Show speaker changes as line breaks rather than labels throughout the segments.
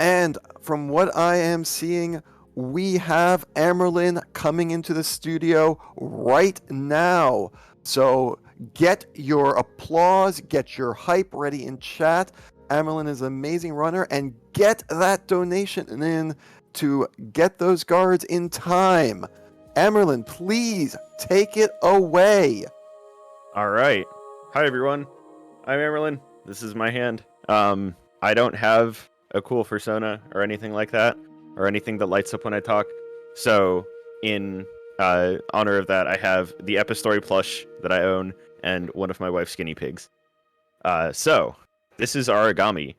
And from what I am seeing, we have Amyrlinn coming into the studio right now. So get your applause, get your hype ready in chat. Amyrlinn is an amazing runner, and get that donation in to get those guards in time. Amyrlinn, please take it away.
All right. Hi, everyone. I'm Amyrlinn. This is my hand. I don't have a cool persona or anything like that, or anything that lights up when I talk. So, in honor of that, I have the Epistory plush that I own and one of my wife's guinea pigs. So, this is Aragami.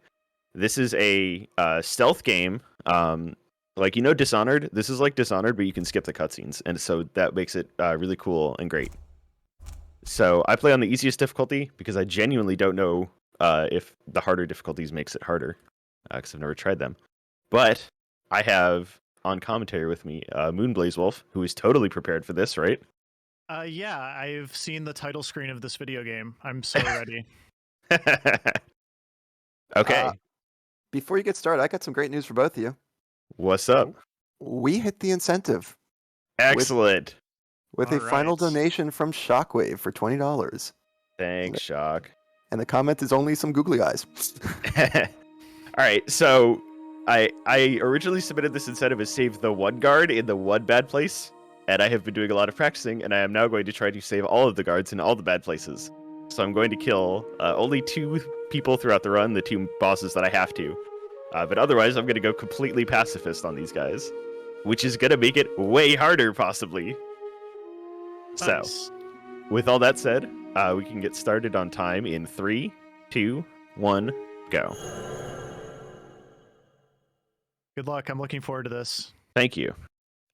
This is a stealth game. Like, Dishonored? This is like Dishonored, but you can skip the cutscenes, and so that makes it really cool and great. So I play on the easiest difficulty because I genuinely don't know if the harder difficulties makes it harder, because I've never tried them. But I have on commentary with me Moonblaze Wolf, who is totally prepared for this, right?
Yeah, I've seen the title screen of this video game. I'm so ready.
Okay.
Before you get started, I got some great news for both of you.
What's up?
We hit the incentive.
Excellent.
With a final donation from Shockwave for $20.
Thanks, Shock.
And the comment is only some googly eyes.
All right, so I originally submitted this incentive as save the one guard in the one bad place, and I have been doing a lot of practicing, and I am now going to try to save all of the guards in all the bad places. So I'm going to kill only 2 people throughout the run, the 2 bosses that I have to. But otherwise, I'm going to go completely pacifist on these guys, which is going to make it way harder, possibly.
Nice.
So, with all that said, we can get started on time in 3, 2, 1, go.
Good luck. I'm looking forward to this.
Thank you.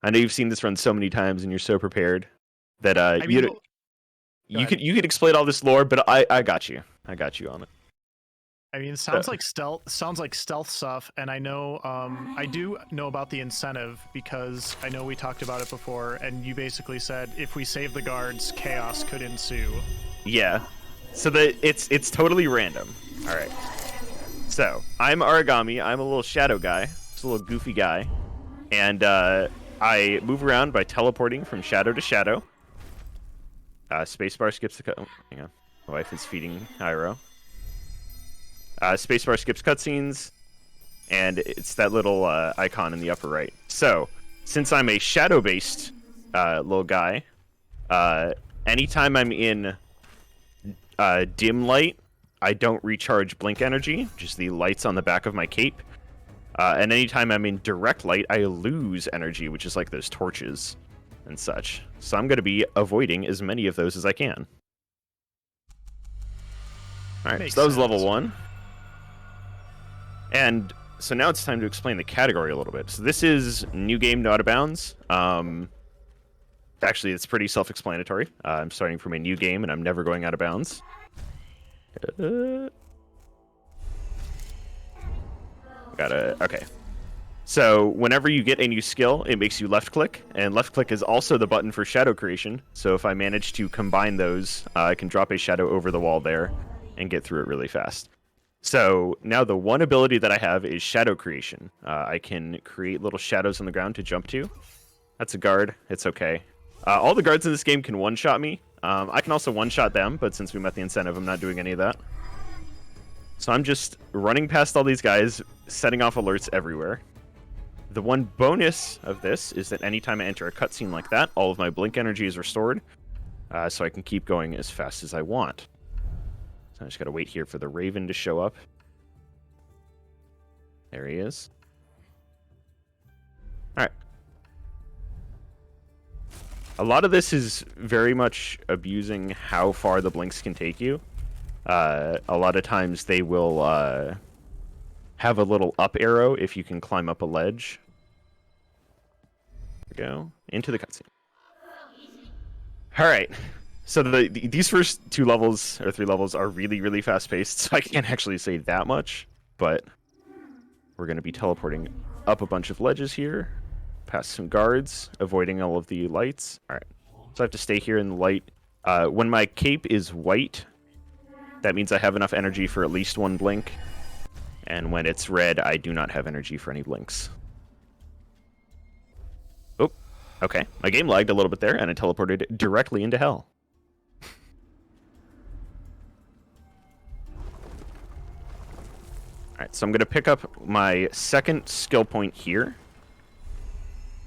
I know you've seen this run so many times and you're so prepared that you could explain all this lore, but I got you. I got you on it.
I mean, it sounds like stealth. Sounds like stealth stuff, and I know I do know about the incentive because I know we talked about it before, and you basically said if we save the guards, chaos could ensue.
Yeah. So it's totally random. All right. So I'm Aragami. I'm a little shadow guy. Just a little goofy guy, and I move around by teleporting from shadow to shadow. Spacebar skips the hang on. My wife is feeding Hyro. Spacebar skips cutscenes, and it's that little icon in the upper right. So, since I'm a shadow-based little guy, anytime I'm in dim light, I don't recharge blink energy, just the lights on the back of my cape. And anytime I'm in direct light, I lose energy, which is like those torches and such. So I'm going to be avoiding as many of those as I can. Alright, so that was level 1. And so now it's time to explain the category a little bit. So this is new game, no out of bounds. Actually, it's pretty self-explanatory. I'm starting from a new game, and I'm never going out of bounds. Okay. So whenever you get a new skill, it makes you left-click, and left-click is also the button for shadow creation. So if I manage to combine those, I can drop a shadow over the wall there and get through it really fast. So now the one ability that I have is shadow creation. I can create little shadows on the ground to jump to. That's a guard. It's okay. All the guards in this game can one-shot me. I can also one-shot them, but since we met the incentive, I'm not doing any of that. So I'm just running past all these guys, setting off alerts everywhere. The one bonus of this is that anytime I enter a cutscene like that, all of my blink energy is restored, so I can keep going as fast as I want. I just gotta wait here for the Raven to show up. There he is. Alright. A lot of this is very much abusing how far the blinks can take you. A lot of times they will have a little up arrow if you can climb up a ledge. There we go. Into the cutscene. Alright. So these first 2 levels, or 3 levels, are really, really fast-paced, so I can't actually say that much, but we're going to be teleporting up a bunch of ledges here, past some guards, avoiding all of the lights. Alright, so I have to stay here in the light. When my cape is white, that means I have enough energy for at least 1 blink, And when it's red, I do not have energy for any blinks. Oh, okay. My game lagged a little bit there, and I teleported directly into hell. Alright, so I'm going to pick up my second skill point here.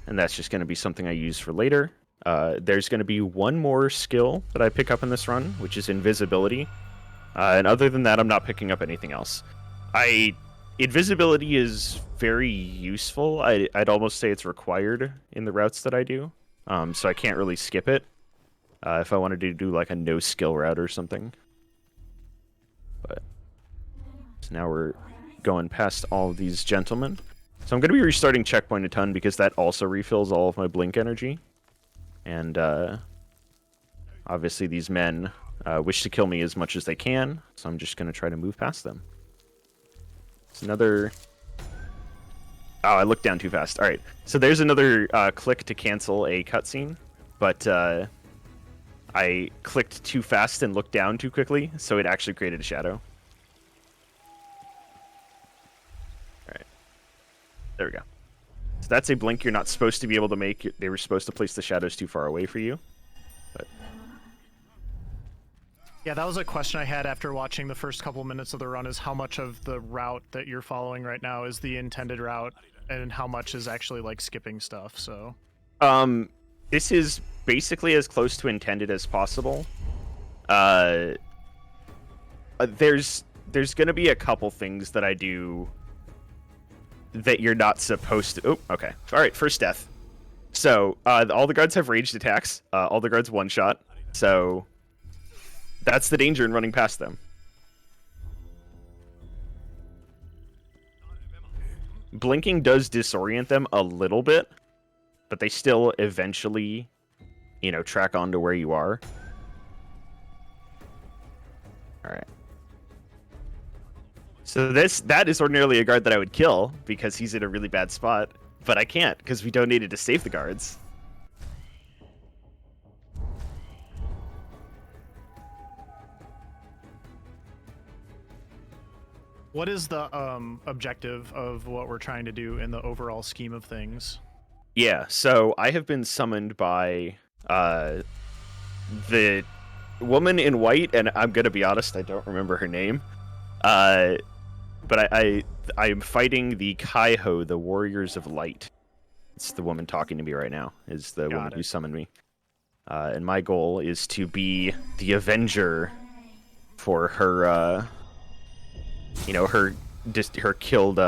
And that's just going to be something I use for later. There's going to be one more skill that I pick up in this run, which is invisibility. And other than that, I'm not picking up anything else. Invisibility is very useful. I'd almost say it's required in the routes that I do. So I can't really skip it if I wanted to do like a no skill route or something. But so now we're going past all of these gentlemen. So I'm going to be restarting checkpoint a ton because that also refills all of my blink energy. And obviously these men wish to kill me as much as they can, so I'm just going to try to move past them. It's another... Oh, I looked down too fast. All right, so there's another click to cancel a cutscene, but I clicked too fast and looked down too quickly, so it actually created a shadow. There we go. So that's a blink you're not supposed to be able to make. They were supposed to place the shadows too far away for you. But
yeah, that was a question I had after watching the first couple minutes of the run, is how much of the route that you're following right now is the intended route and how much is actually like skipping stuff. So
this is basically as close to intended as possible. There's going to be a couple things that I do that you're not supposed to... Oh, okay. All right, first death. So, all the guards have ranged attacks. All the guards one-shot. So, that's the danger in running past them. Blinking does disorient them a little bit, but they still eventually, track on to where you are. All right. So that is ordinarily a guard that I would kill because he's in a really bad spot, but I can't because we donated to save the guards.
what is the objective of what we're trying to do in the overall scheme of things?
Yeah, so I have been summoned by the woman in white, and I'm gonna be honest, I don't remember her name. But I am fighting the Kaiho, the Warriors of Light. It's the woman talking to me right now, is the woman who summoned me. And my goal is to be the Avenger for her, her killed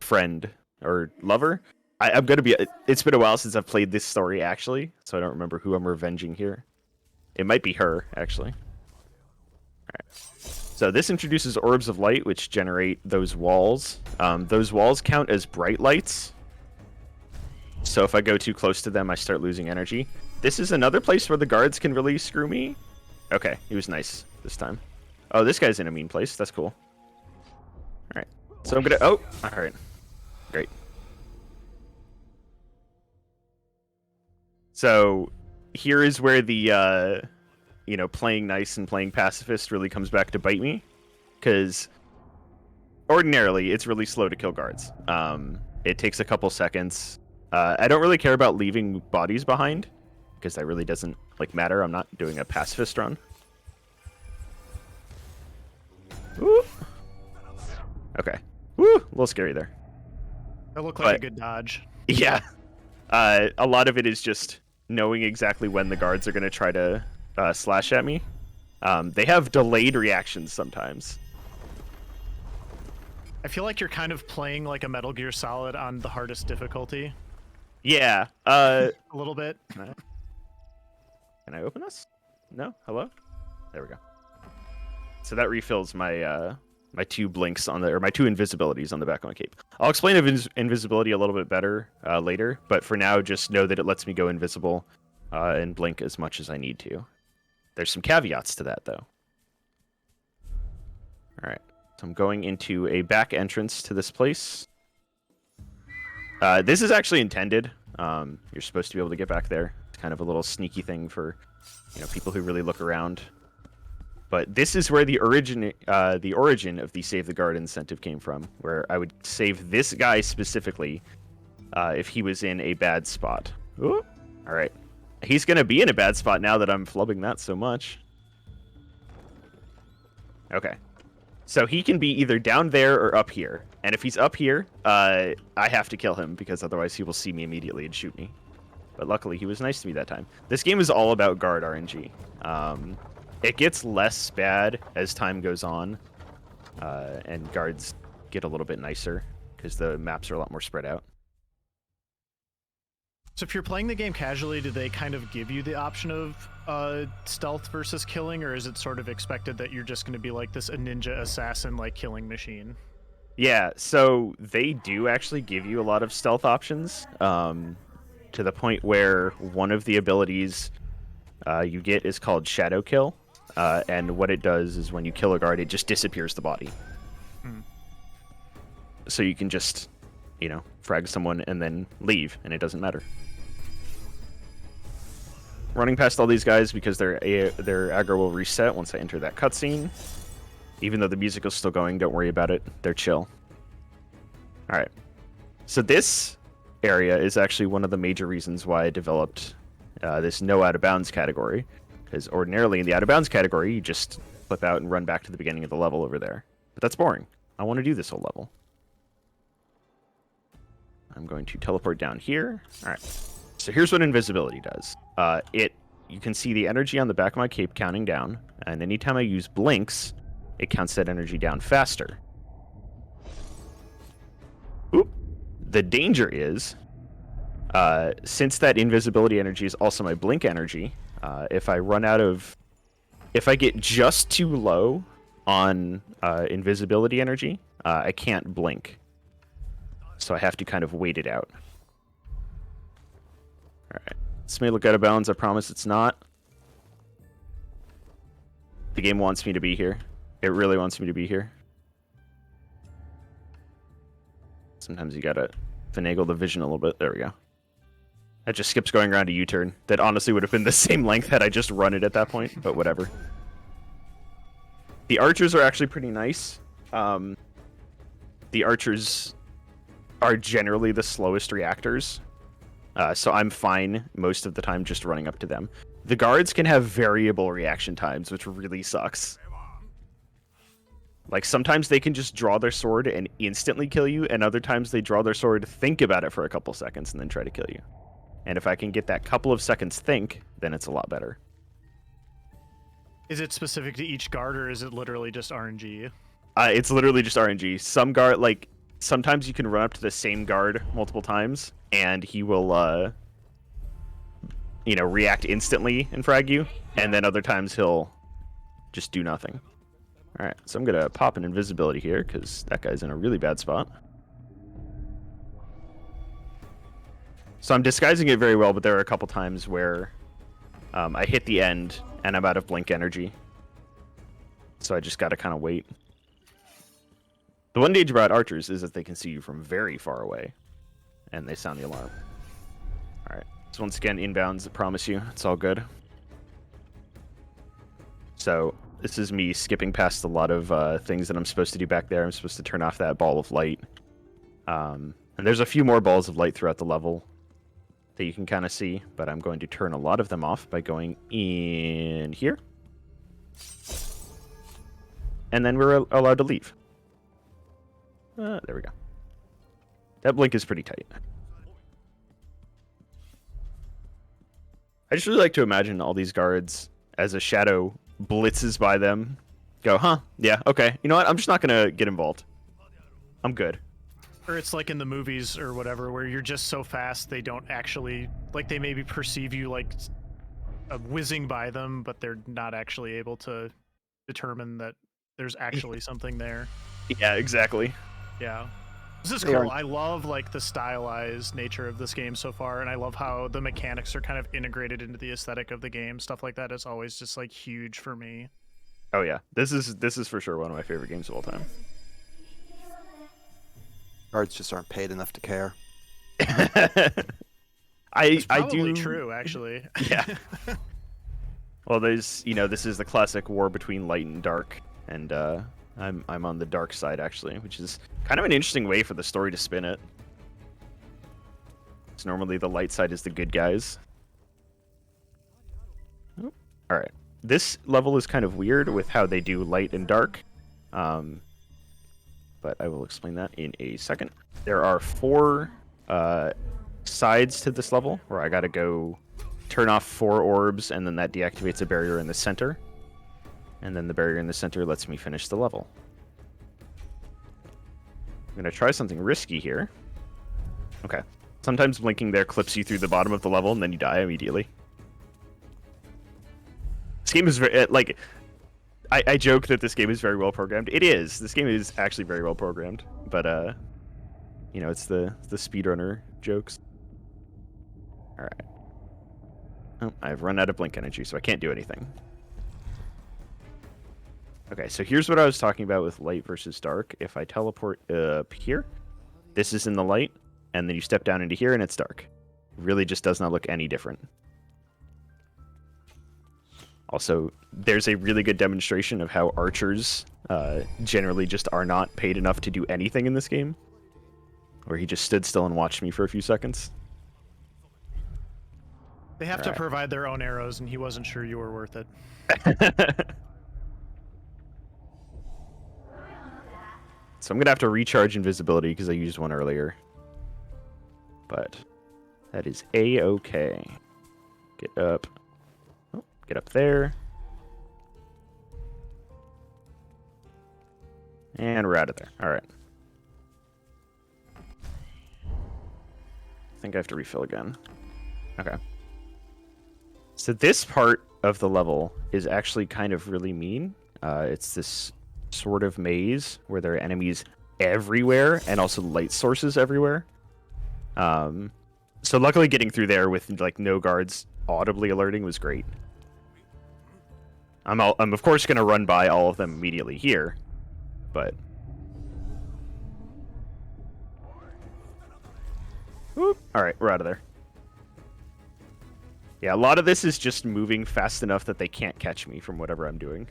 friend or lover. I'm gonna be... It's been a while since I've played this story, actually, so I don't remember who I'm revenging here. It might be her, actually. Alright. So this introduces orbs of light, which generate those walls. Those walls count as bright lights. So if I go too close to them, I start losing energy. This is another place where the guards can really screw me. Okay, he was nice this time. Oh, this guy's in a mean place. That's cool. Alright. So I'm gonna... Oh! Alright. Great. So here is where the... playing nice and playing pacifist really comes back to bite me, because ordinarily it's really slow to kill guards. It takes a couple seconds. I don't really care about leaving bodies behind, because that really doesn't matter. I'm not doing a pacifist run. Ooh. Okay. Woo! A little scary there.
That looked like a good dodge.
Yeah. A lot of it is just knowing exactly when the guards are going to try to slash at me. They have delayed reactions sometimes.
I feel like you're kind of playing like a Metal Gear Solid on the hardest difficulty.
Yeah.
A little bit.
Can I open this? No? Hello? There we go. So that refills my my two blinks on my two invisibilities on the back of my cape. I'll explain invisibility a little bit better later, but for now, just know that it lets me go invisible and blink as much as I need to. There's some caveats to that, though. All right, so I'm going into a back entrance to this place. This is actually intended. You're supposed to be able to get back there. It's kind of a little sneaky thing for, people who really look around. But this is where the origin of the Save the Guard incentive came from, where I would save this guy specifically if he was in a bad spot. Ooh. All right. He's going to be in a bad spot now that I'm flubbing that so much. Okay. So he can be either down there or up here. And if he's up here, I have to kill him because otherwise he will see me immediately and shoot me. But luckily he was nice to me that time. This game is all about guard RNG. It gets less bad as time goes on, and guards get a little bit nicer because the maps are a lot more spread out.
So if you're playing the game casually, do they kind of give you the option of stealth versus killing, or is it sort of expected that you're just going to be like this a ninja assassin like killing machine?
Yeah, so they do actually give you a lot of stealth options, to the point where one of the abilities you get is called Shadow Kill. And what it does is when you kill a guard, it just disappears the body. So you can just, frag someone and then leave, and it doesn't matter. Running past all these guys because their aggro will reset once I enter that cutscene. Even though the music is still going, don't worry about it. They're chill. All right. So this area is actually one of the major reasons why I developed this no out of bounds category. Because ordinarily in the out of bounds category, you just flip out and run back to the beginning of the level over there. But that's boring. I want to do this whole level. I'm going to teleport down here. All right. So here's what invisibility does. You can see the energy on the back of my cape counting down, and anytime I use blinks, it counts that energy down faster. Oop. The danger is, since that invisibility energy is also my blink energy, if I get just too low on invisibility energy, I can't blink. So I have to kind of wait it out. Alright. This may look out of bounds, I promise it's not. The game wants me to be here. It really wants me to be here. Sometimes you gotta finagle the vision a little bit. There we go. That just skips going around a U-turn. That honestly would have been the same length had I just run it at that point, but whatever. The archers are actually pretty nice. The archers are generally the slowest reactors, so I'm fine most of the time just running up to them. The guards can have variable reaction times, which really sucks. Like, sometimes they can just draw their sword and instantly kill you, and other times they draw their sword, think about it for a couple seconds, and then try to kill you. And if I can get that couple of seconds think, then it's a lot better.
Is it specific to each guard, or is it literally just RNG?
It's literally just RNG. Some guard, like, sometimes you can run up to the same guard multiple times, and he will, react instantly and frag you, and then other times he'll just do nothing. Alright, so I'm going to pop an invisibility here, because that guy's in a really bad spot. So I'm disguising it very well, but there are a couple times where I hit the end, and I'm out of blink energy. So I just got to kind of wait. The one danger about archers is that they can see you from very far away, and they sound the alarm. Alright, so once again, inbounds, I promise you, it's all good. So this is me skipping past a lot of things that I'm supposed to do back there. I'm supposed to turn off that ball of light. And there's a few more balls of light throughout the level that you can kind of see, but I'm going to turn a lot of them off by going in here. And then we're allowed to leave. There we go. That blink is pretty tight. I just really like to imagine all these guards as a shadow blitzes by them. Go, huh? Yeah, okay. You know what? I'm just not going to get involved. I'm good.
Or it's like in the movies or whatever, where you're just so fast they don't actually, like, they maybe perceive you like whizzing by them, but they're not actually able to determine that there's actually something there.
Yeah, exactly.
Yeah. This is cool. I love like the stylized nature of this game so far, and I love how the mechanics are kind of integrated into the aesthetic of the game. Stuff like that is always just like huge for me.
Oh yeah, this is for sure one of my favorite games of all time.
Guards just aren't paid enough to care.
It's
I
probably
do.
true, actually.
Yeah. Well, there's, this is the classic war between light and dark, and I'm on the dark side actually, which is kind of an interesting way for the story to spin it. So normally the light side is the good guys. Oh, all right, this level is kind of weird with how they do light and dark, but I will explain that in a second. There are 4 sides to this level where I gotta go turn off 4 orbs, and then that deactivates a barrier in the center. And then the barrier in the center lets me finish the level. I'm going to try something risky here. Okay. Sometimes blinking there clips you through the bottom of the level, and then you die immediately. This game is very, I joke that this game is very well programmed. It is. This game is actually very well programmed. But, it's the speedrunner jokes. Alright. Oh, I've run out of blink energy, so I can't do anything. Okay, so here's what I was talking about with light versus dark. If I teleport up here, this is in the light, and then you step down into here, and it's dark. It really just does not look any different. Also, there's a really good demonstration of how archers generally just are not paid enough to do anything in this game, where he just stood still and watched me for a few seconds.
They have to provide their own arrows, and he wasn't sure you were worth it.
So I'm going to have to recharge invisibility because I used one earlier. But that is A-okay. Get up. Oh, get up there. And we're out of there. All right. I think I have to refill again. Okay. So this part of the level is actually kind of really mean. It's this sort of maze where there are enemies everywhere and also light sources everywhere. So luckily getting through there with no guards audibly alerting was great. I'm of course going to run by all of them immediately here, but whoop. All right, we're out of there. Yeah, a lot of this is just moving fast enough that they can't catch me from whatever I'm doing.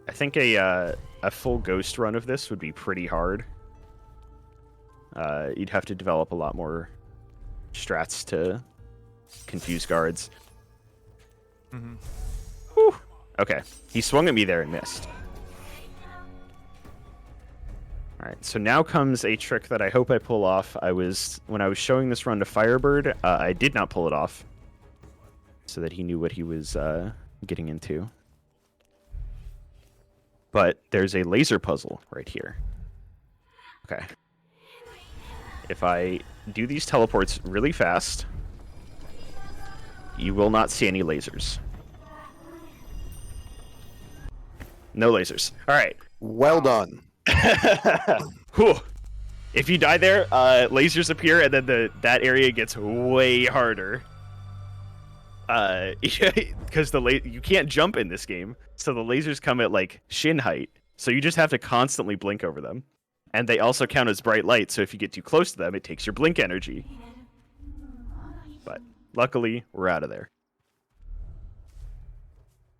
I think a full ghost run of this would be pretty hard. You'd have to develop a lot more strats to confuse guards.
Mm-hmm.
Whew. Okay, he swung at me there and missed. All right, so now comes a trick that I hope I pull off. When I was showing this run to Firebird, I did not pull it off, so that he knew what he was getting into. But there's a laser puzzle right here. Okay. If I do these teleports really fast, you will not see any lasers. No lasers. All right.
Well done.
Whew. If you die there, lasers appear, and then that area gets way harder. Because you can't jump in this game, so the lasers come at shin height. So you just have to constantly blink over them, and they also count as bright light. So if you get too close to them, it takes your blink energy. But luckily, we're out of there.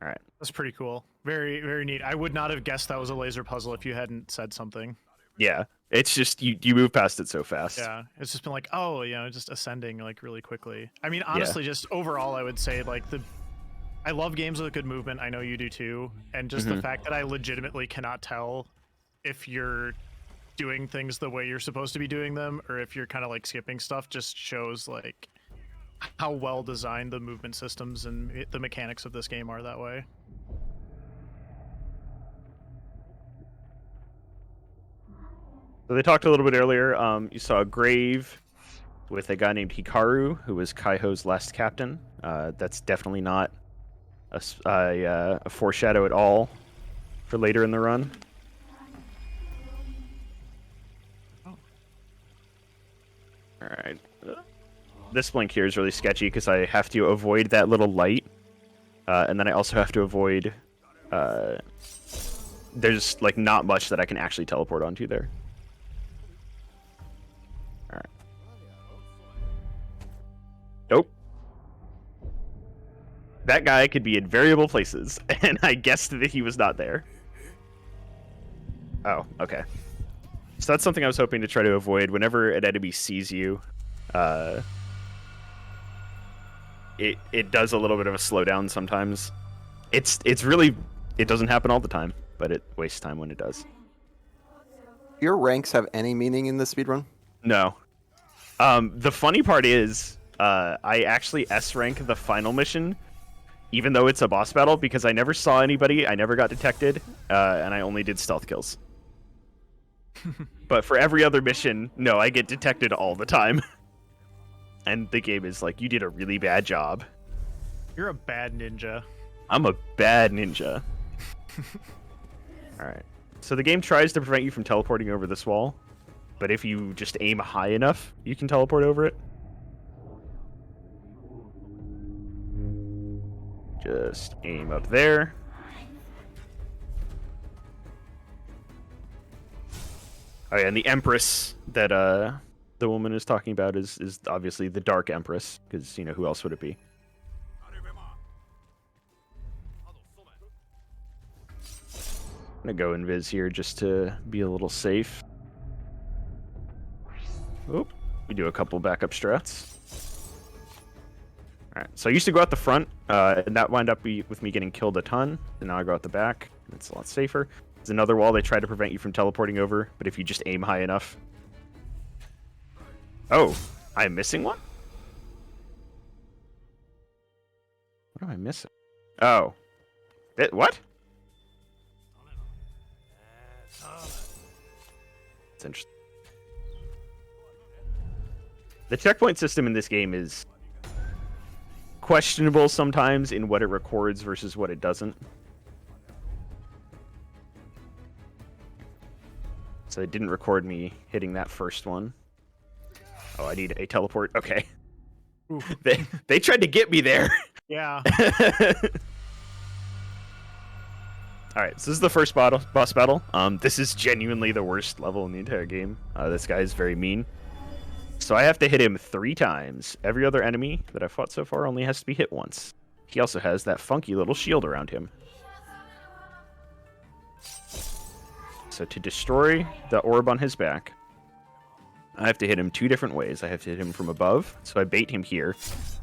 All right.
That's pretty cool. Very, very neat. I would not have guessed that was a laser puzzle if you hadn't said something.
Yeah, it's just you move past it so fast.
Yeah, it's just been just ascending really quickly. I mean, honestly, just overall, I would say I love games with good movement. I know you do too, and just the fact that I legitimately cannot tell if you're doing things the way you're supposed to be doing them, or if you're kind of skipping stuff, just shows how well designed the movement systems and the mechanics of this game are that way.
So they talked a little bit earlier. You saw a grave with a guy named Hikaru, who was Kaiho's last captain. That's definitely not a foreshadow at all for later in the run.
Oh.
All right. This blink here is really sketchy because I have to avoid that little light, and then I also have to avoid. There's not much that I can actually teleport onto there. All right. Nope. That guy could be in variable places, and I guessed that he was not there. Oh, okay. So that's something I was hoping to try to avoid. Whenever an enemy sees you, it does a little bit of a slowdown sometimes. It's really, it doesn't happen all the time, but it wastes time when it does.
Your ranks have any meaning in this speedrun?
No. The funny part is, I actually S rank the final mission, even though it's a boss battle, because I never saw anybody, I never got detected, and I only did stealth kills. But for every other mission, no, I get detected all the time. And the game is like, you did a really bad job.
You're a bad ninja.
I'm a bad ninja. Alright. So the game tries to prevent you from teleporting over this wall, but if you just aim high enough, you can teleport over it. Just aim up there. Oh yeah, and the Empress that the woman is talking about is obviously the Dark Empress, because, you know, who else would it be? I'm gonna go invis here just to be a little safe. Oop, we do a couple backup strats. Alright, so I used to go out the front, and that wound up with me getting killed a ton, and now I go out the back, and it's a lot safer. There's another wall they try to prevent you from teleporting over, but if you just aim high enough... Oh, I'm missing one? What am I missing? Oh. What? It's interesting. The checkpoint system in this game is questionable sometimes in what it records versus what it doesn't. So it didn't record me hitting that first one. Oh, I need a teleport. Okay. They tried to get me there.
Yeah.
Alright, so this is the first boss battle. This is genuinely the worst level in the entire game. This guy is very mean. So I have to hit him 3 times. Every other enemy that I've fought so far only has to be hit once. He also has that funky little shield around him. So to destroy the orb on his back, I have to hit him 2 different ways. I have to hit him from above, so I bait him here.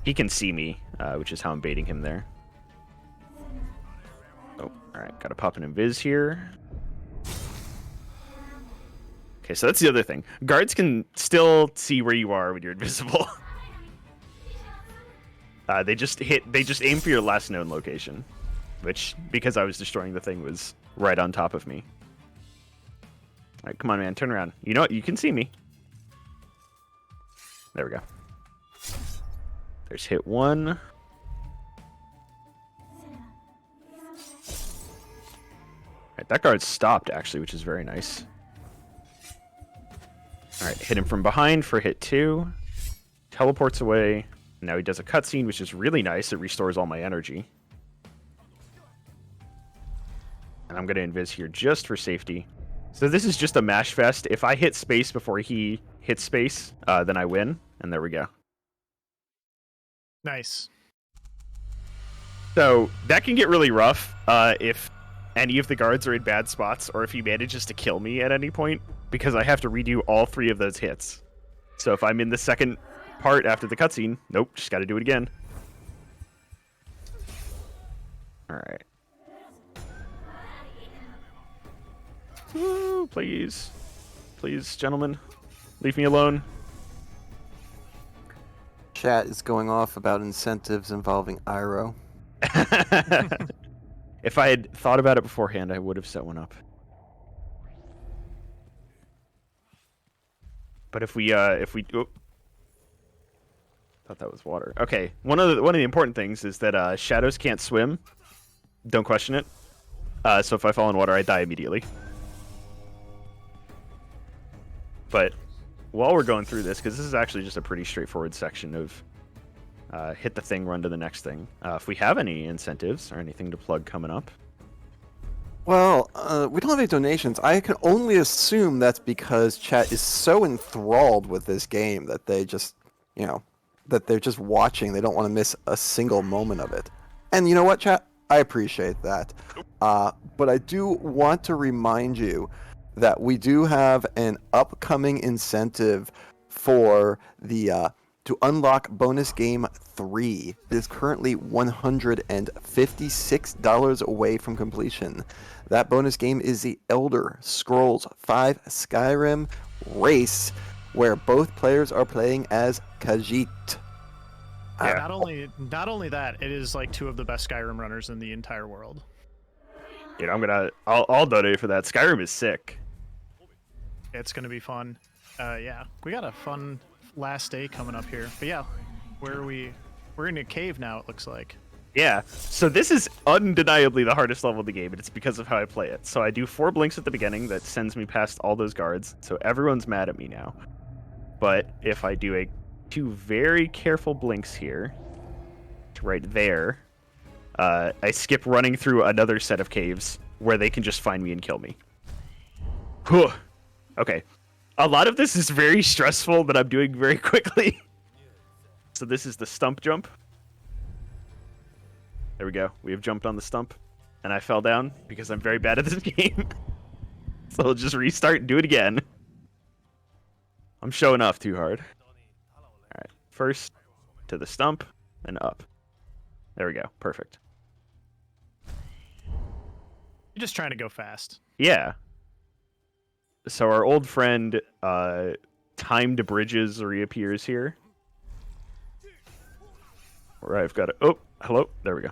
He can see me, which is how I'm baiting him there. Oh, alright, gotta pop an invis here. Okay, so that's the other thing. Guards can still see where you are when you're invisible. They just aim for your last known location, which, because I was destroying the thing, was right on top of me. All right, come on, man, turn around. You know what? You can see me. There we go. There's hit 1. All right, that guard stopped, actually, which is very nice. All right, hit him from behind for hit 2. Teleports away. Now he does a cutscene, which is really nice. It restores all my energy. And I'm going to invis here just for safety. So this is just a mash fest. If I hit space before he hits space, then I win. And there we go.
Nice.
So that can get really rough if any of the guards are in bad spots, or if he manages to kill me at any point, because I have to redo all 3 of those hits. So if I'm in the second part after the cutscene, nope, just got to do it again. All right. Woo, please. Please, gentlemen, leave me alone.
Chat is going off about incentives involving Iro.
If I had thought about it beforehand, I would have set one up. But if we oh, thought that was water. Okay, one of the important things is that shadows can't swim. Don't question it. So if I fall in water, I die immediately. But while we're going through this, because this is actually just a pretty straightforward section of hit the thing, run to the next thing. If we have any incentives or anything to plug coming up.
Well, we don't have any donations. I can only assume that's because chat is so enthralled with this game that they just, that they're just watching. They don't want to miss a single moment of it. And you know what, chat? I appreciate that. But I do want to remind you that we do have an upcoming incentive for the to unlock bonus game 3. It is currently $156 away from completion. That bonus game is the Elder Scrolls V Skyrim Race, where both players are playing as Khajiit.
Yeah.
Not only that, it is like 2 of the best Skyrim runners in the entire world.
You know, I'll donate for that. Skyrim is sick.
It's gonna be fun. Yeah, we got a fun last day coming up here. But yeah, where are we? We're in a cave now, it looks like.
Yeah, so this is undeniably the hardest level of the game, and it's because of how I play it. So I do 4 blinks at the beginning that sends me past all those guards, so everyone's mad at me now. But if I do 2 very careful blinks here, right there, I skip running through another set of caves where they can just find me and kill me. Whew. Okay. A lot of this is very stressful, but I'm doing very quickly. So this is the stump jump. There we go. We have jumped on the stump, and I fell down because I'm very bad at this game. So I'll just restart and do it again. I'm showing off too hard. Alright, first to the stump, and up. There we go. Perfect.
You're just trying to go fast.
Yeah. So our old friend, Timed Bridges reappears here. Where I've got to... Oh, hello. There we go.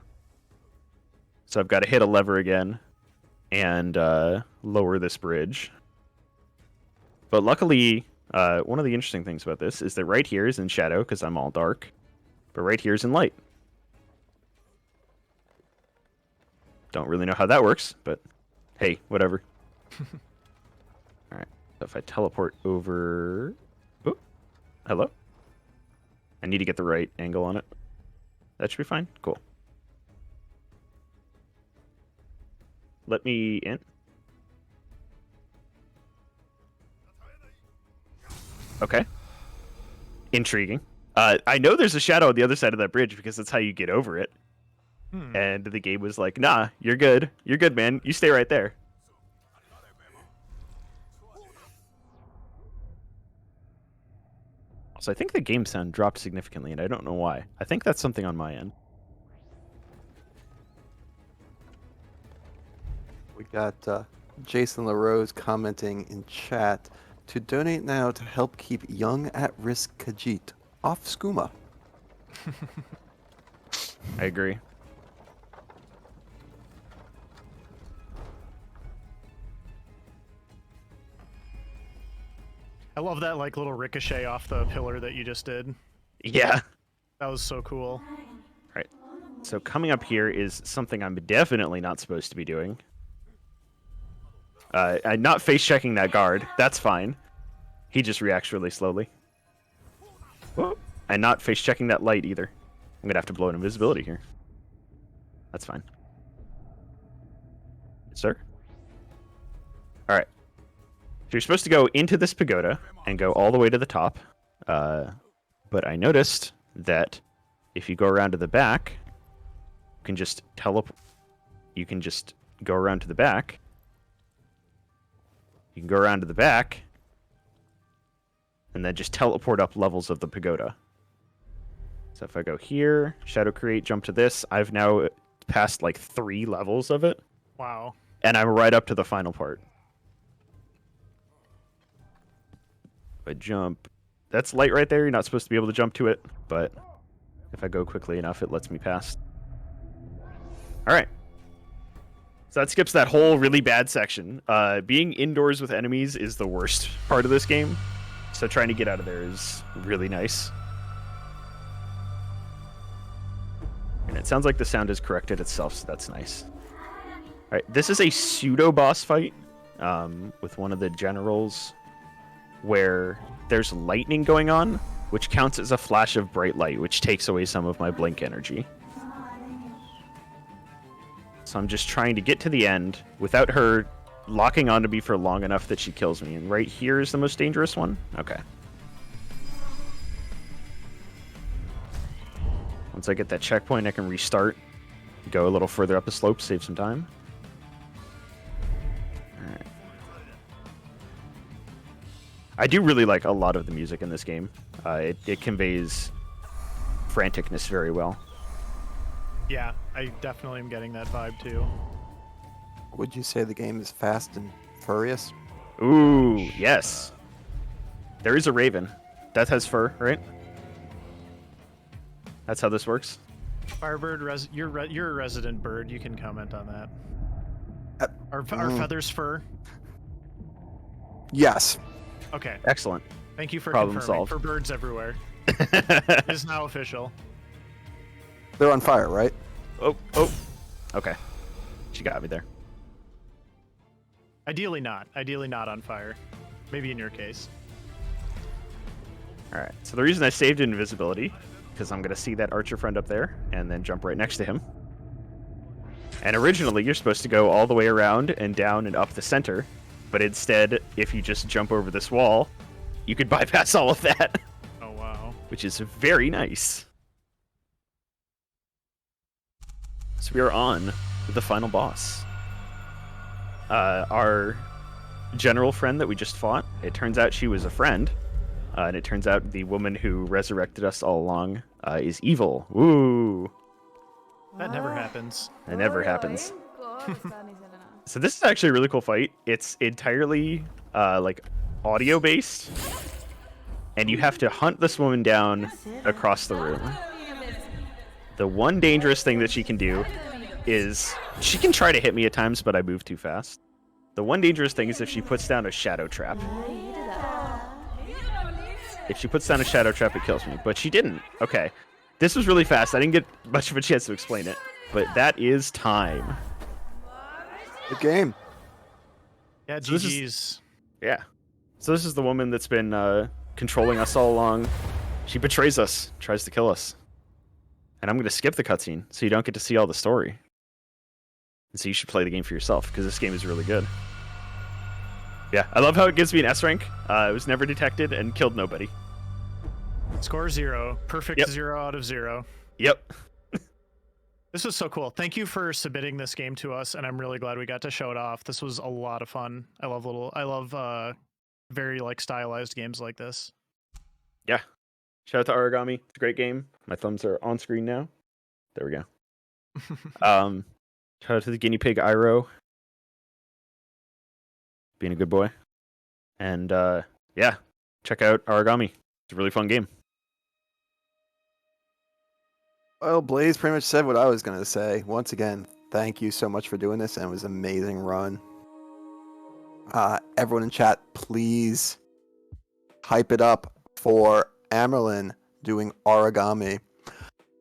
So I've got to hit a lever again and lower this bridge. But luckily, one of the interesting things about this is that right here is in shadow because I'm all dark. But right here is in light. Don't really know how that works, but hey, whatever. Alright, so if I teleport over... Oh, hello? I need to get the right angle on it. That should be fine. Cool. Let me in. Okay. Intriguing. I know there's a shadow on the other side of that bridge because that's how you get over it. And the game was like, nah, you're good. You're good, man. You stay right there. So I think the game sound dropped significantly, and I don't know why. I think that's something on my end.
We got Jason LaRose commenting in chat to donate now to help keep young at-risk Khajiit off skooma.
I agree.
I love that like little ricochet off the pillar that you just did.
Yeah.
That was so cool.
Right. So coming up here is something I'm definitely not supposed to be doing. I'm not face checking that guard. That's fine. He just reacts really slowly. Whoa. And not face checking that light either. I'm gonna have to blow an invisibility here. That's fine. Sir? Alright. So you're supposed to go into this pagoda and go all the way to the top. But I noticed that if you go around to the back, you can just You can just go around to the back. You can go around to the back, and then just teleport up levels of the pagoda. So if I go here, Shadow Create, jump to this, I've now passed like 3 levels of it.
Wow.
And I'm right up to the final part. If I jump, that's light right there. You're not supposed to be able to jump to it, but if I go quickly enough, it lets me pass. All right. So that skips that whole really bad section. Being indoors with enemies is the worst part of this game. So trying to get out of there is really nice. And it sounds like the sound has corrected itself, so that's nice. All right, this is a pseudo boss fight with one of the generals where there's lightning going on, which counts as a flash of bright light, which takes away some of my blink energy. So I'm just trying to get to the end without her locking onto me for long enough that she kills me. And right here is the most dangerous one? Okay. Once I get that checkpoint, I can restart. Go a little further up the slope, save some time. All right. I do really like a lot of the music in this game. It conveys franticness very well.
Yeah, I definitely am getting that vibe too.
Would you say the game is fast and furious?
Ooh, yes. There is a raven. That has fur, right? That's how this works.
Firebird, you're a resident bird. You can comment on that. Are feathers fur?
Yes.
Okay.
Excellent.
Thank you for
Problem
confirming.
solved.
For birds everywhere. It is now official.
They're on fire, right?
Oh. Okay. She got me there.
Ideally not. Ideally not on fire. Maybe in your case.
All right. So the reason I saved invisibility, because I'm going to see that archer friend up there and then jump right next to him. And originally, you're supposed to go all the way around and down and up the center. But instead, if you just jump over this wall, you could bypass all of that.
Oh, wow.
Which is very nice. So we are on with the final boss. Our general friend that we just fought, it turns out she was a friend. And it turns out the woman who resurrected us all along is evil. Woo!
That never happens.
That never happens. So this is actually a really cool fight. It's entirely like audio based, and you have to hunt this woman down across the room. The one dangerous thing that she can do is she can try to hit me at times, but I move too fast. The one dangerous thing is if she puts down a shadow trap. If she puts down a shadow trap, it kills me, but she didn't. Okay. This was really fast. I didn't get much of a chance to explain it, but that is time.
Good game.
Yeah,
So this
GG's.
Yeah. So this is the woman that's been controlling us all along. She betrays us, tries to kill us. And I'm going to skip the cutscene so you don't get to see all the story. And so you should play the game for yourself, because this game is really good. Yeah, I love how it gives me an S rank. It was never detected and killed nobody.
Score 0. Perfect.
Yep.
0 out of 0.
Yep.
This was so cool. Thank you for submitting this game to us, and I'm really glad we got to show it off. This was a lot of fun. I love very like stylized games like this.
Yeah. Shout out to Aragami. It's a great game. My thumbs are on screen now. There we go. Shout out to the guinea pig Iro. Being a good boy. And yeah, check out Aragami. It's a really fun game.
Well, Blaze pretty much said what I was going to say. Once again, thank you so much for doing this, and it was an amazing run. Everyone in chat, please hype it up for amyrlinn doing Aragami.